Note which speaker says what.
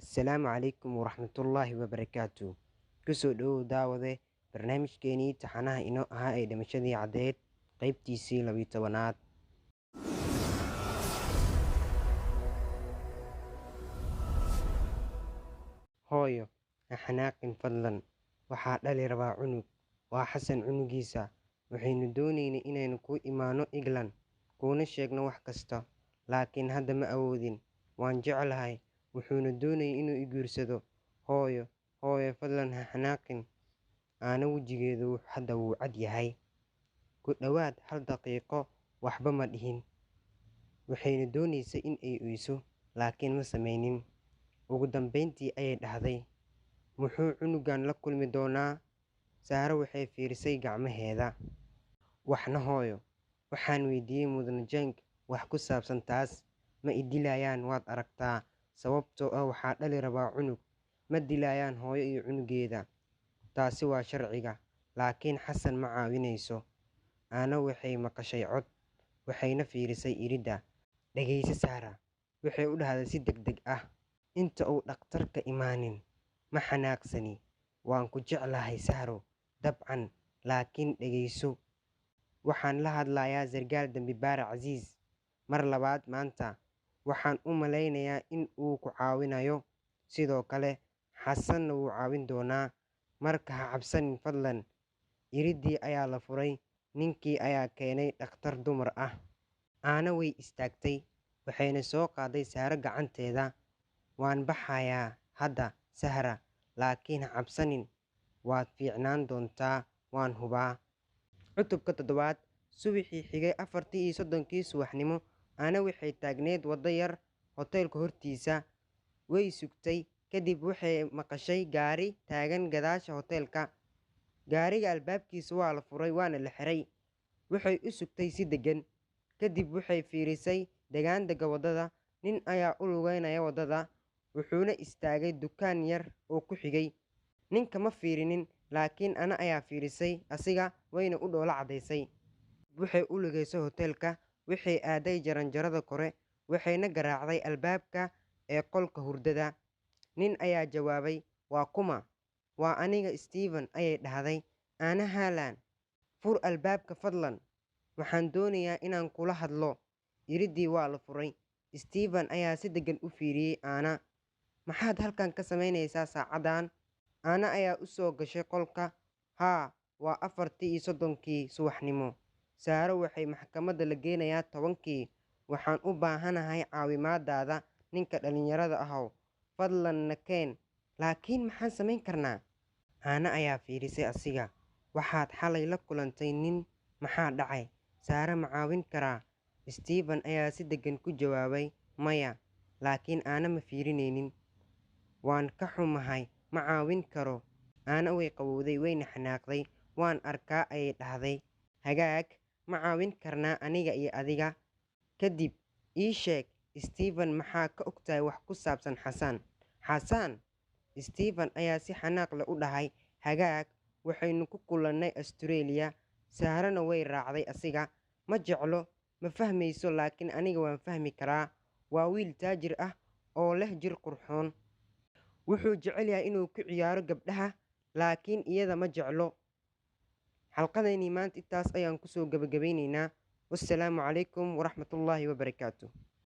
Speaker 1: Asalaamu calaykum waraxmatullaahi wabarakaatu. Kusoo dhowow daawade barnaamijkeenii taxanaha inoo ahaa ee dhimashadii caddeed qaybtiisii 12aad. Hooyo, ha xanaaqin fadlan. Waxaa dhali rabaa cunug. Waa Xasan cunugiisa. Waxaynu doonaynay inaynu ku imaano England kuuna sheegno wax kasta, laakiin hadda ma awoodin. Waan jeclahay, wuxuuna doonayay inuu i guursado. Hooyo, fadlan ha xanaaqin. Aana wejigeedu hadda wuu cad yahay. Ku dhowaad 1 daqiiqo waxba ma dhihin. Waxayna doonaysay in ay oyso, laakiin ma samaynin. Ugu dambeyntii ayay dhahday, muxuu cunugan la kulmi doonaa? Saaro waxay fiirisay gacmaheeda. Waxna hooyo, waxaan weydiiyey Mudane Jeng wax ku saabsan taas. Ma i dilayaan, waad aragtaa, sababtoo ah waxaa dhali rabaa cunug. Ma dilayaan hooyo iyo cunugeeda. Taasi waa sharciga, laakiin Xasan ma caawinayso. Aana waxay maqashay cod, waxayna fiirisay iridda. Dhagayso Saara, waxay u dhahday si degdeg ah. Inta uu dhakhtarka imaanin. Ma xanaaqsani. Waan ku jeclahay Saaro, dabcan, laakiin dhagayso. Waxaan la hadlayaa sargaal dambibaare Casiis. Mar labaad maanta. Waxaan u malaynayaa in uu ku caawinayo. Sidoo kale, Xasanna wuu caawin doonaa. Marka ha cabsanin fadlan. Iriddii ayaa la furay. Ninkii ayaa keenay dhakhtar dumar ah. Aana way istaagtay. Waxayna soo qaaday Saaro gacanteeda. Waan baxayaa hadda Sahra, laakiin ha cabsanin. Waad fiicnaan doontaa, waan hubaa. Cutubka 7. Subaxii xigay 4:30 subaxnimo. Aana waxay taagneed waddo yar hoteelka hortiisa. Way sugtay, kadib waxay maqashay gaari taagan gadaasha hoteelka. Gaariga albaabkiisa waa la furay waana la xiray. Waxay u sugtay si deggan. Kadib waxay fiirisay degaandega waddada. Nin ayaa u lugeynaya waddada, wuxuuna istaagay dukaan yar oo ku xigay. Ninka ma fiirinin, laakiin Ana ayaa fiirisay asiga, wayna u dhoola cadaysay. Waxay u lugeysay hoteelka. Waxay aaday jaranjarada kore. Waxayna garaacday albaabka ee qolka hurdada. Nin ayaa jawaabay, waa kuma? Waa aniga Steven, ayay dhahday. Aana haalaan. Fur albaabka fadlan. Waxaan doonayaa inaan kula hadlo. Iriddii waa la furay. Steven ayaa si deggan u fiiriyey Aana. Maxaad halkan ka samaynaysaa saacadan? Aana ayaa u soo gashay qolka. Haa, waa 4:30 subaxnimo. Saaro waxay maxkamadda la geynayaa 10. Waxaan u baahanahay caawimaadaada, ninka dhalinyarada ahow. Fadlan na keen. Laakiin maxaan samayn karnaa? Aana ayaa fiirisay asiga. Waxaad xalay la kulantay nin. Maxaa dhacay? Saaro ma caawin karaa? Steven ayaa si deggan ku jawaabay, maya, laakiin Aana ma fiirinaynin. Waan ka xumahay, ma caawin karo. Aana way qabowday wayna xanaaqday. Waan arkaa, ayay dhahday. Hagaag, ma caawin karnaa aniga iyo adiga. Kadib ii sheeg, Steven, maxaa ka ogtahay wax ku saabsan Xasan? Xasan? Steven ayaa si xanaaq leh u dhahay, hagaag, waxaynu ku kulannay Australia. Saarana way raacday asiga. Ma jeclo, ma fahmayso, laakiin aniga waan fahmi karaa. Waa wiil taajir ah oo leh jir qurxoon. Wuxuu jecel yahay inuu ku ciyaaro gabdhaha, laakiin iyada ma jeclo. Xalqadeennii maanta intaas ayaan kusoo gabagabeynaynaa. Wassalaamu calaykum waraxmatullaahi wabarakaatu.